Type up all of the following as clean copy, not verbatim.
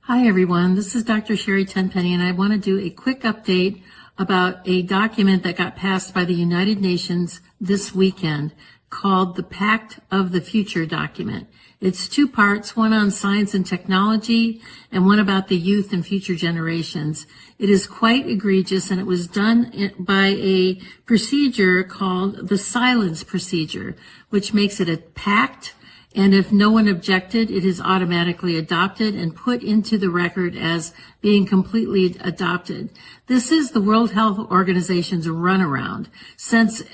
Hi, everyone. This is Dr. Sherry Tenpenny, and I want to do a quick update about a document that got passed by the United Nations this weekend called the Pact of the Future document. It's two parts, one on science and technology and one about the youth and future generations. It is quite egregious, and it was done by a procedure called the silence procedure, which makes it a pact. And if no one objected, it is automatically adopted and put into the record as being completely adopted. This is the World Health Organization's runaround,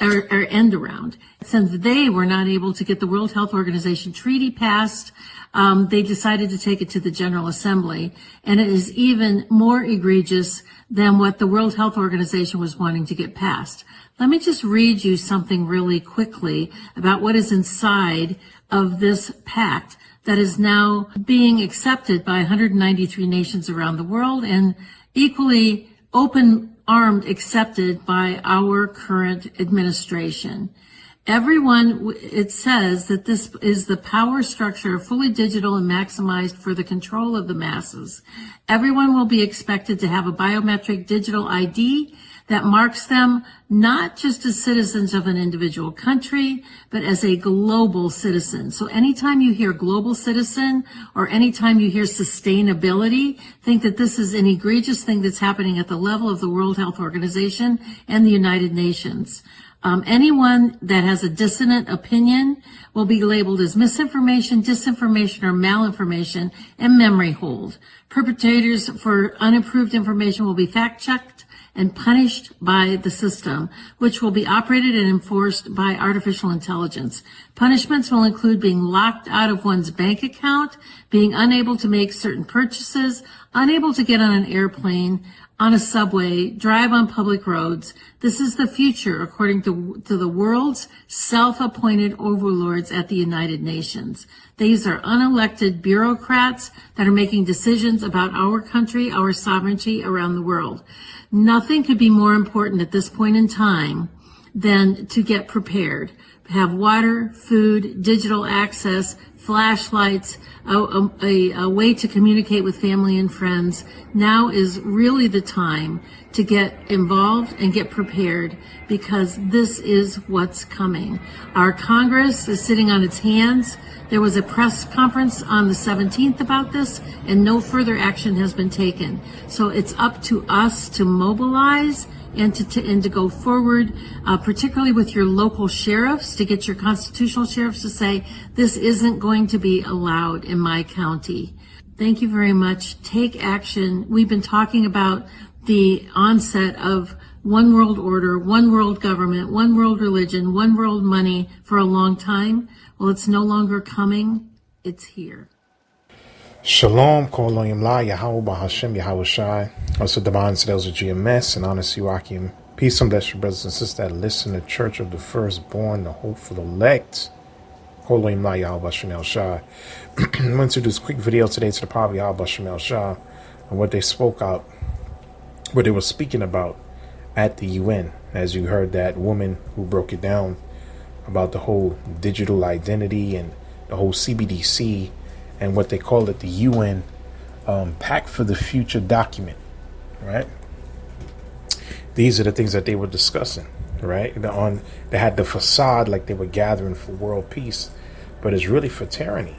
or end around. Since they were not able to get the World Health Organization treaty passed, they decided to take it to the General Assembly. And it is even more egregious than what the World Health Organization was wanting to get passed. Let me just read you something really quickly about what is inside of this pact that is now being accepted by 193 nations around the world and equally open-armed accepted by our current administration. It says that this is the power structure, fully digital and maximized for the control of the masses. Everyone will be expected to have a biometric digital ID that marks them not just as citizens of an individual country, but as a global citizen. So anytime you hear global citizen or anytime you hear sustainability, think that this is an egregious thing that's happening at the level of the World Health Organization and the United Nations. Anyone that has a dissonant opinion will be labeled as misinformation, disinformation, or malinformation and memory hold. Perpetrators for unapproved information will be fact-checked and punished by the system, which will be operated and enforced by artificial intelligence. Punishments will include being locked out of one's bank account, being unable to make certain purchases, unable to get on an airplane, on a subway, drive on public roads. This is the future, according to the world's self-appointed overlords at the United Nations. These are unelected bureaucrats that are making decisions about our country, our sovereignty around the world. Nothing could be more important at this point in time than to get prepared. Have water, food, digital access, flashlights, a way to communicate with family and friends. Now is really the time to get involved and get prepared, because this is what's coming. Our Congress is sitting on its hands. There was a press conference on the 17th about this, and no further action has been taken. So it's up to us to mobilize and to go forward, particularly with your local sheriffs, to get your constitutional sheriffs to say, this isn't going to be allowed in my county. Thank you very much. Take action. We've been talking about the onset of one world order, one world government, one world religion, one world money for a long time. Well, it's no longer coming. It's here. Shalom, Kol Olam La, Yahweh Hashem, Yahweh Shai. Also, divine sales of GMS and honest Yuakim. Peace and bless your brothers and sisters that listen to Church of the Firstborn, the hopeful elect. Kol Olam La, Yahweh Hashem, Shai. I'm going to do this quick video today to the power of Yahweh Hashem, Shai, and what they spoke out, what they were speaking about at the UN. As you heard that woman who broke it down about the whole digital identity and the whole CBDC and what they call it, the UN Pact for the Future document, right? These are the things that they were discussing, right? They had the facade like they were gathering for world peace, but it's really for tyranny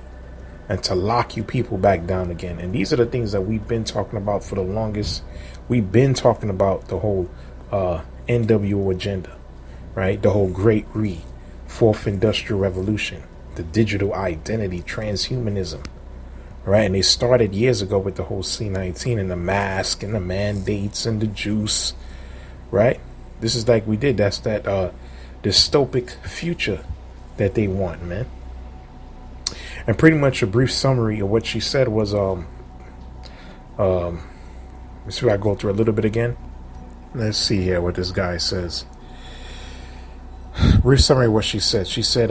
and to lock you people back down again. And these are the things that we've been talking about for the longest. We've been talking about the whole NWO agenda, right? The whole Great Fourth Industrial Revolution, the digital identity, transhumanism, right? And they started years ago with the whole C-19 and the mask and the mandates and the juice, right? This is like we did. That's that dystopic future that they want, man. And pretty much a brief summary of what she said was, let's see if I go through a little bit again. Let's see here what this guy says. Brief summary of what she said. She said,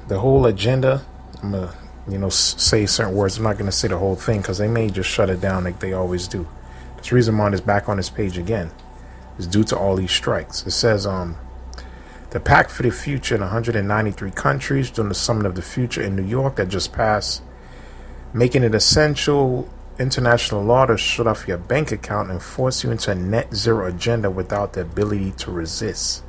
the whole agenda, I'm going to, say certain words. I'm not going to say the whole thing because they may just shut it down like they always do. This reason why it's back on this page again is due to all these strikes. It says, the Pact for the Future in 193 countries during the Summit of the Future in New York that just passed, making it essential international law to shut off your bank account and force you into a net zero agenda without the ability to resist.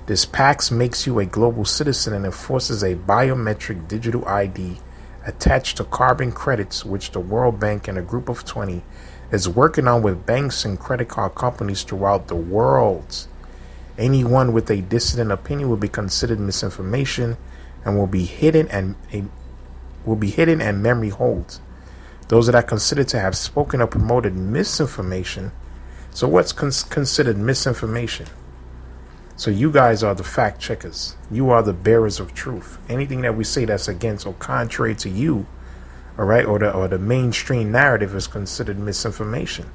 This Pact makes you a global citizen and enforces a biometric digital ID attached to carbon credits, which the World Bank and a group of 20 is working on with banks and credit card companies throughout the world. Anyone with a dissident opinion will be considered misinformation and will be hidden and memory holds. Those that are considered to have spoken or promoted misinformation. So what's considered misinformation? So you guys are the fact checkers. You are the bearers of truth. Anything that we say that's against or contrary to you, all right, or the mainstream narrative is considered misinformation.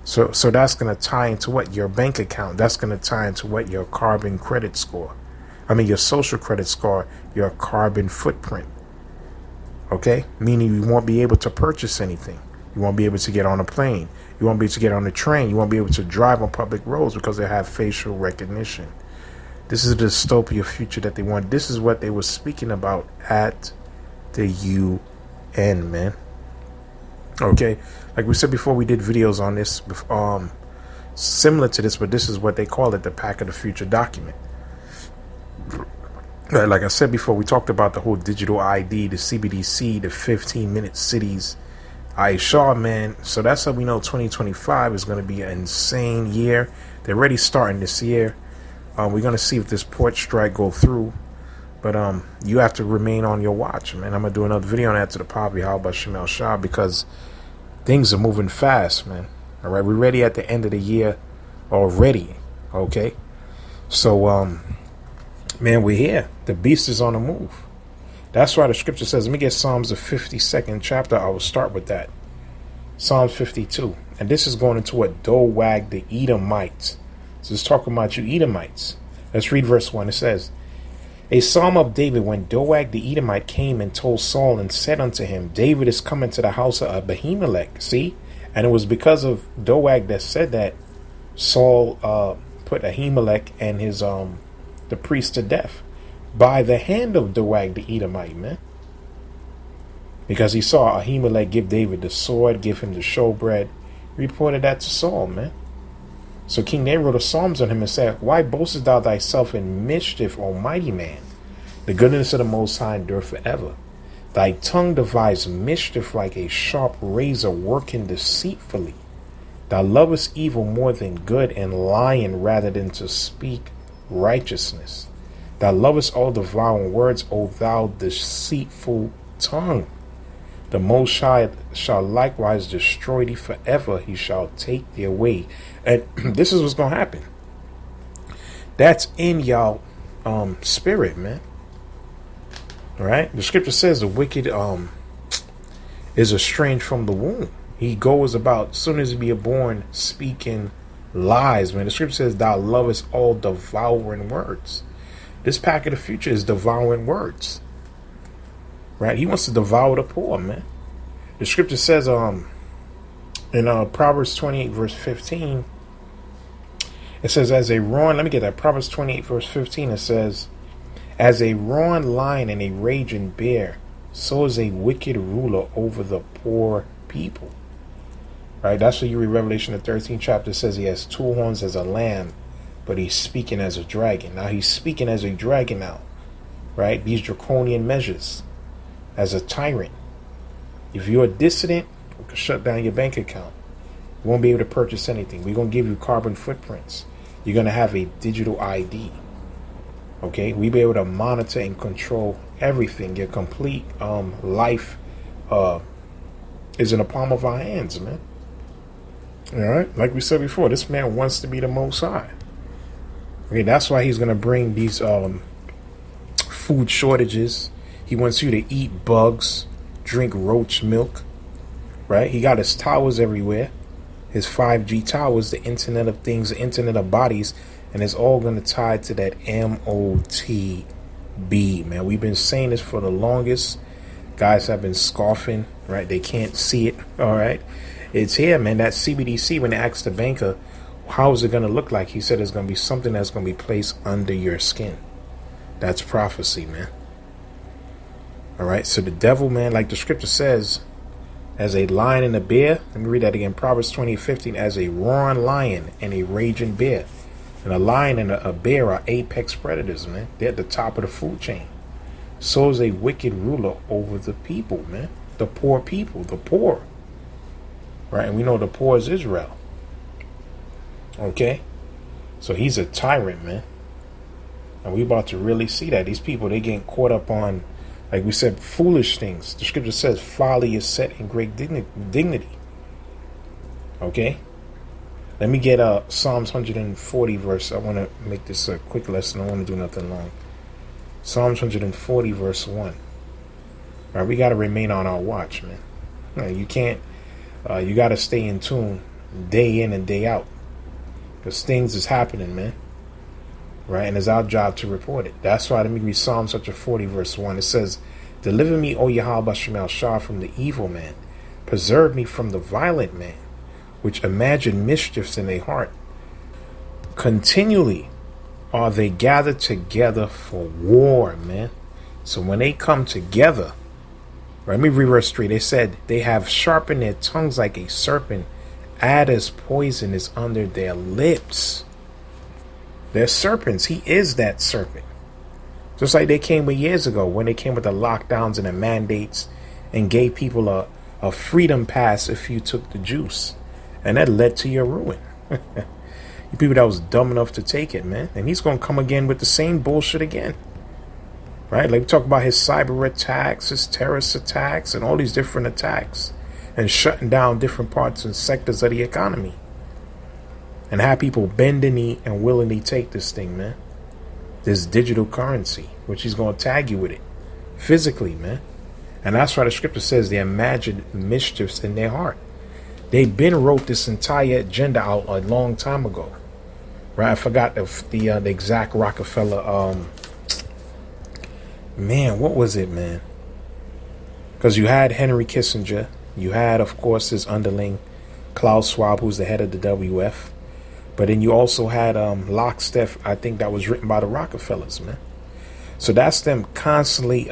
So that's going to tie into what? Your bank account. That's going to tie into what? Your carbon credit score. Your social credit score, your carbon footprint. Okay? Meaning you won't be able to purchase anything. You won't be able to get on a plane. You won't be able to get on a train. You won't be able to drive on public roads because they have facial recognition. This is the dystopia future that they want. This is what they were speaking about at the UN, man. Okay? Like we said before, we did videos on this, similar to this, but this is what they call it, the Pact of the Future document. Like I said before, we talked about the whole digital ID, the CBDC, the 15-minute cities. Shaw, man. So that's how we know 2025 is going to be an insane year. They're already starting this year. We're going to see if this port strike go through. But you have to remain on your watch, man. I'm going to do another video on that to the Poppy. How about Shamel Shah? Because things are moving fast, man. All right. We're ready at the end of the year already. Okay. So, man, we're here. The beast is on the move. That's why the scripture says, let me get Psalms the 52nd chapter. I will start with that. Psalms 52. And this is going into what? Doeg the Edomites. So it's talking about you Edomites. Let's read verse 1. It says, a psalm of David when Doeg the Edomite came and told Saul and said unto him, David is coming to the house of Abimelech. See? And it was because of Doeg that said that Saul put Ahimelech and his the priest to death. By the hand of Doeg the Edomite, man. Because he saw Ahimelech give David the sword, give him the showbread. Reported that to Saul, man. So King David wrote a psalms on him and said, why boastest thou thyself in mischief, O mighty man? The goodness of the Most High endure forever. Thy tongue devised mischief like a sharp razor working deceitfully. Thou lovest evil more than good and lying rather than to speak righteousness. Thou lovest all devouring words, O thou deceitful tongue. The Most High shall likewise destroy thee forever. He shall take thee away. And this is what's going to happen. That's in y'all spirit, man. All right? The scripture says the wicked is estranged from the womb. He goes about, as soon as he be born, speaking lies, man. The scripture says, thou lovest all devouring words. This Pact of the Future is devouring words. Right? He wants to devour the poor, man. The scripture says in Proverbs 28 verse 15, it says, as a roaring, let me get that. Proverbs 28 verse 15, it says, as a roaring lion and a raging bear, so is a wicked ruler over the poor people. Right? That's what you read Revelation the 13th chapter. It says he has two horns as a lamb, but he's speaking as a dragon. Now he's speaking as a dragon now. Right? These draconian measures. As a tyrant. If you're a dissident, we can shut down your bank account. You won't be able to purchase anything. We're going to give you carbon footprints. You're going to have a digital ID. Okay? We'll be able to monitor and control everything. Your complete life is in the palm of our hands, man. All right? Like we said before, this man wants to be the Most High. Okay, that's why he's going to bring these food shortages. He wants you to eat bugs, drink roach milk, right? He got his towers everywhere, his 5G towers, the Internet of Things, the Internet of Bodies, and it's all going to tie to that MOTB, man. We've been saying this for the longest. Guys have been scoffing, right? They can't see it, all right? It's here, man. That CBDC, when they asked the banker, how is it going to look like? He said it's going to be something that's going to be placed under your skin. That's prophecy, man. All right, so the devil, man, like the scripture says, as a lion and a bear. Let me read that again. Proverbs 20:15, as a roaring lion and a raging bear. And a lion and a bear are apex predators, man. They're at the top of the food chain. So is a wicked ruler over the people, man. The poor people, the poor. Right? And we know the poor is Israel. Okay? So he's a tyrant, man. And we about to really see that. These people, they getting caught up on, like we said, foolish things. The scripture says folly is set in great dignity. Okay? Let me get Psalms 140 verse. I want to make this a quick lesson. I don't want to do nothing long. Psalms 140 verse 1. All right, we got to remain on our watch, man. You can't, you got to stay in tune day in and day out. Because things is happening, man. Right? And it's our job to report it. That's why let me read Psalms 140 verse 1. It says, deliver me, O Yahweh Shemal Shah, from the evil man. Preserve me from the violent man, which imagine mischiefs in their heart. Continually are they gathered together for war, man. So when they come together, let me read verse 3. They said they have sharpened their tongues like a serpent. Adder's poison is under their lips. They're serpents. He is that serpent. Just like they came with years ago when they came with the lockdowns and the mandates and gave people a freedom pass if you took the juice. And that led to your ruin. You people that was dumb enough to take it, man. And he's going to come again with the same bullshit again. Right? Like we talk about his cyber attacks, his terrorist attacks, and all these different attacks. And shutting down different parts and sectors of the economy. And have people bend the knee and willingly take this thing, man. This digital currency, which he's going to tag you with it. Physically, man. And that's why the scripture says they imagine mischiefs in their heart. They've been wrote this entire agenda out a long time ago. Right? I forgot the exact Rockefeller. Man, what was it, man? Because you had Henry Kissinger. You had, of course, his underling, Klaus Schwab, who's the head of the WF. But then you also had Lockstep, I think that was written by the Rockefellers, man. So that's them constantly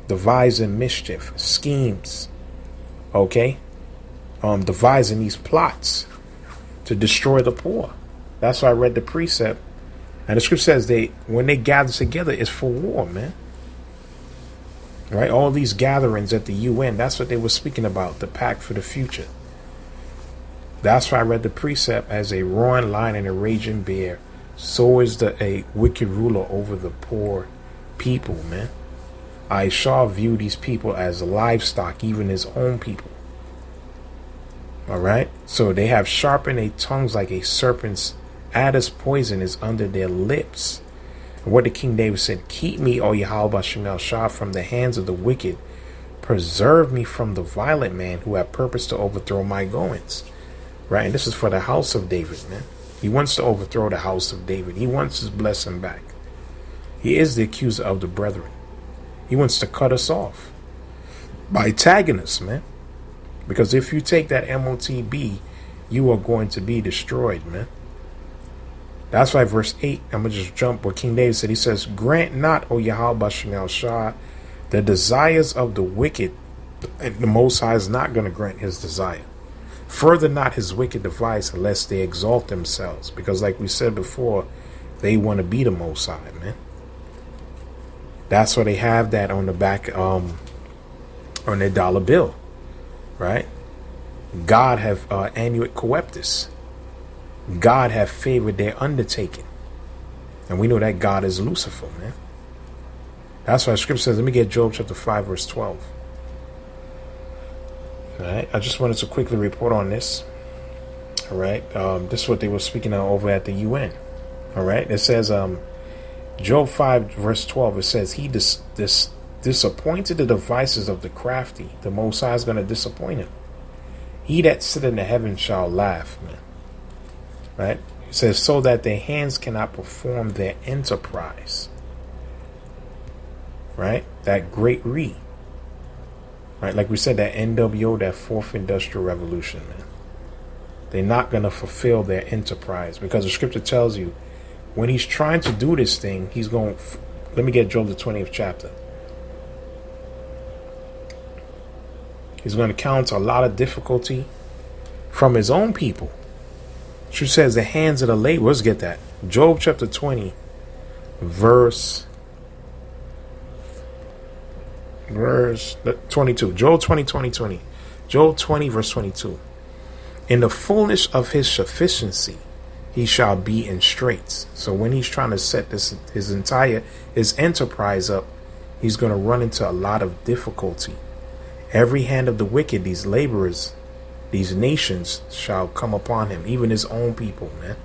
devising mischief, schemes. Okay? Devising these plots to destroy the poor. That's why I read the precept. And the scripture says when they gather together, it's for war, man. Right? All these gatherings at the UN, that's what they were speaking about, the pact for the future. That's why I read the precept as a roaring lion and a raging bear. So is a wicked ruler over the poor people, man. I shall view these people as livestock, even his own people. All right. So they have sharpened their tongues like a serpent's. Adder's poison is under their lips. And what the King David said, keep me, O Yahweh Shemal Shah, from the hands of the wicked. Preserve me from the violent man who have purpose to overthrow my goings. Right. And this is for the house of David, man. He wants to overthrow the house of David. He wants his blessing back. He is the accuser of the brethren. He wants to cut us off by tagging us, man. Because if you take that MOTB, you are going to be destroyed, man. That's why verse 8, I'm going to just jump what King David said. He says, grant not, O Yahweh Shemal Shah, the desires of the wicked. And the Most High is not going to grant his desire. Further not his wicked device unless they exalt themselves. Because like we said before, they want to be the Most High, man. That's why they have that on the back, on their dollar bill. Right? God have annuit coeptus. God have favored their undertaking. And we know that God is Lucifer, man. That's why the scripture says, let me get Job chapter 5, verse 12. All right. I just wanted to quickly report on this. All right. This is what they were speaking of over at the UN. All right. It says, Job 5, verse 12, it says, he disappointed the devices of the crafty. The Most High is going to disappoint him. He that sit in the heavens shall laugh, man. Right? It says, so that their hands cannot perform their enterprise. Right? That great re. Right? Like we said, that NWO, that fourth industrial revolution, man. They're not going to fulfill their enterprise because the scripture tells you when he's trying to do this thing, he's going, let me get Job the 20th chapter. He's going to counter a lot of difficulty from his own people. She says the hands of the laborers. Get that. Job chapter 20, verse 22. Job 20. Job 20, verse 22. In the fullness of his sufficiency, he shall be in straits. So when he's trying to set his enterprise up, he's going to run into a lot of difficulty. Every hand of the wicked, these laborers, these nations shall come upon him, even his own people, man.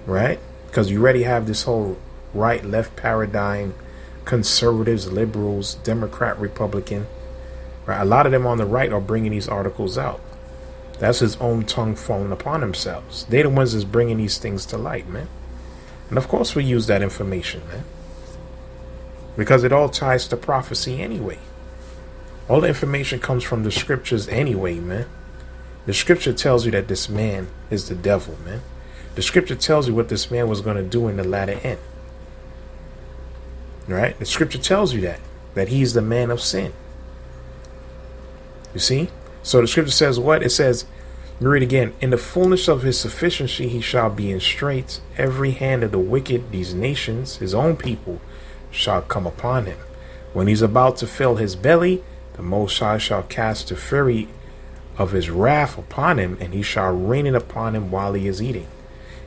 Right? Because you already have this whole right, left paradigm, conservatives, liberals, Democrat, Republican. Right? A lot of them on the right are bringing these articles out. That's his own tongue falling upon themselves. They're the ones that's bringing these things to light, man. And of course we use that information, man. Because it all ties to prophecy anyway. All the information comes from the scriptures anyway, man. The scripture tells you that this man is the devil, man. The scripture tells you what this man was going to do in the latter end. Right? The scripture tells you that he's the man of sin. You see? So the scripture says what? It says, you read again, in the fullness of his sufficiency, he shall be in straits. Every hand of the wicked, these nations, his own people, shall come upon him. When he's about to fill his belly, the Most High shall cast the fury of his wrath upon him, and he shall rain it upon him while he is eating.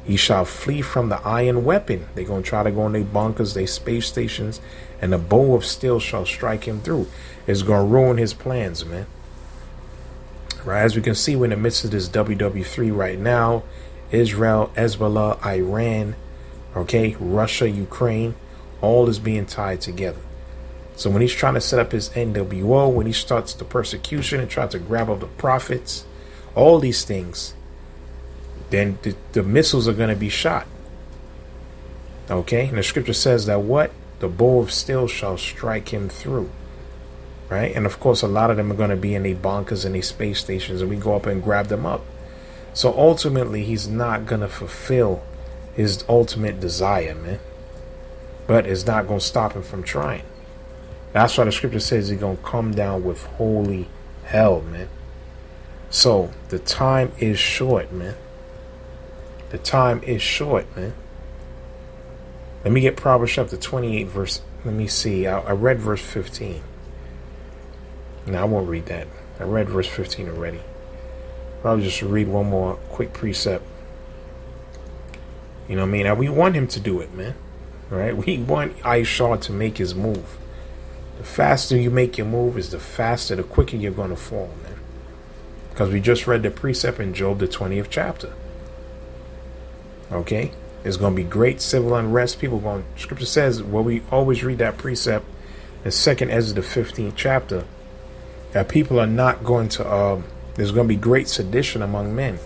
He shall flee from the iron weapon. They're going to try to go in their bunkers, their space stations, and the bow of steel shall strike him through. It's going to ruin his plans, man. Right, as we can see, we're in the midst of this WW3 right now. Israel, Hezbollah, Iran, okay, Russia, Ukraine, all is being tied together. So when he's trying to set up his NWO, when he starts the persecution and try to grab up the prophets, all these things, then the missiles are going to be shot. Okay, and the scripture says that what? The bow of steel shall strike him through. Right? And of course, a lot of them are going to be in their bunkers and their space stations, and we go up and grab them up. So ultimately, he's not going to fulfill his ultimate desire, man. But it's not going to stop him from trying. That's why the scripture says he's going to come down with holy hell, man. So the time is short, man. The time is short, man. Let me get Proverbs chapter 28, verse. Let me see. I read verse 15. No, I won't read that. I read verse 15 already. I'll just read one more quick precept. You know what I mean? Now, we want him to do it, man. Right? We want Aishar to make his move. The faster you make your move is the quicker you're going to fall, man. Because we just read the precept in Job, the 20th chapter. Okay? There's going to be great civil unrest. Scripture says, well, we always read that precept in 2nd Ezra, the 15th chapter. That people are not going to, there's going to be great sedition among men.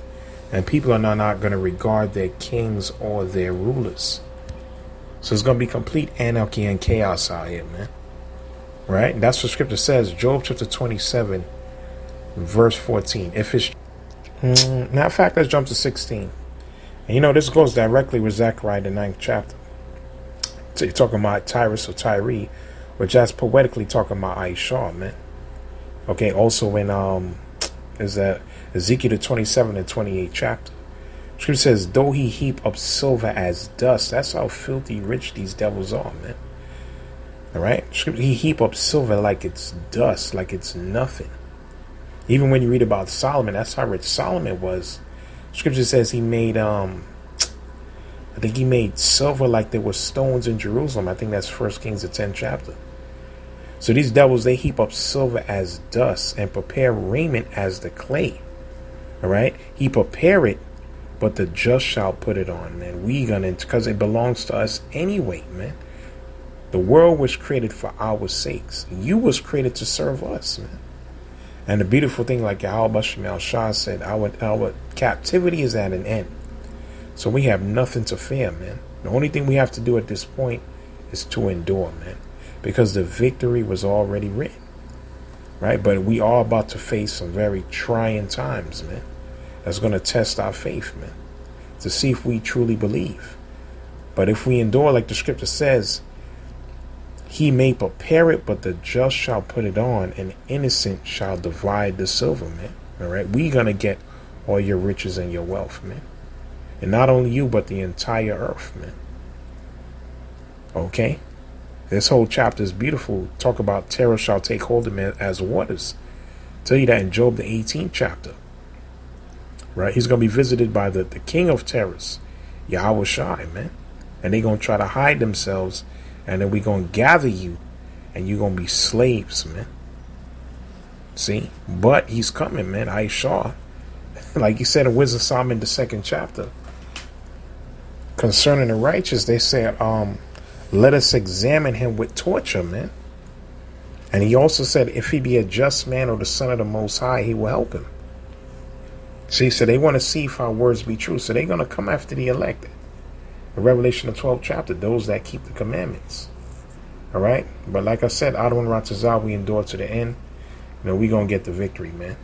And people are not going to regard their kings or their rulers. So it's going to be complete anarchy and chaos out here, man. Right? That's what scripture says. Job chapter 27, verse 14. Matter of fact, let's jump to 16. And you know, this goes directly with Zechariah, the 9th chapter. So you're talking about Tyrus or Tyre, which that's poetically talking about Aishar, man. Okay, also in is that Ezekiel the 27 and 28 chapter. Scripture says, though he heap up silver as dust. That's how filthy rich these devils are, man. All right? He heap up silver like it's dust, like it's nothing. Even when you read about Solomon, that's how rich Solomon was. Scripture says he made, I think he made silver like there were stones in Jerusalem. I think that's 1 Kings the 10th chapter. So these devils, they heap up silver as dust and prepare raiment as the clay. All right? He prepare it, but the just shall put it on, man. We gonna, because it belongs to us anyway, man. The world was created for our sakes. You was created to serve us, man. And the beautiful thing, like Yahweh Shemel Shah said, our captivity is at an end. So we have nothing to fear, man. The only thing we have to do at this point is to endure, man. Because the victory was already written, right? But we are about to face some very trying times, man. That's going to test our faith, man, to see if we truly believe. But if we endure, like the scripture says, He may prepare it, but the just shall put it on, and innocent shall divide the silver, man. All right, we gonna get all your riches and your wealth, man. And not only you, but the entire earth, man. Okay? This whole chapter is beautiful. Talk about terror shall take hold of man as waters. Tell you that in Job, the 18th chapter. Right? He's going to be visited by the king of terrors, Yahweh Shai, man. And they're going to try to hide themselves. And then we're going to gather you. And you're going to be slaves, man. See? But he's coming, man. Aisha. Like he said in Wisdom of Solomon, the 2nd chapter. Concerning the righteous, they said, let us examine him with torture, man. And he also said, if he be a just man or the son of the Most High, he will help him. See, so they want to see if our words be true. So they're going to come after the elected. In Revelation, the 12th chapter, those that keep the commandments. All right? But like I said, Adon Ratazah, we endure to the end. You know, we're going to get the victory, man.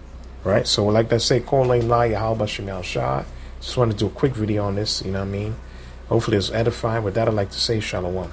All right? So like I say, Kol Laim La Yahweh Shem Shah. Just want to do a quick video on this, you know what I mean? Hopefully it's edifying. With that, I'd like to say Shalom.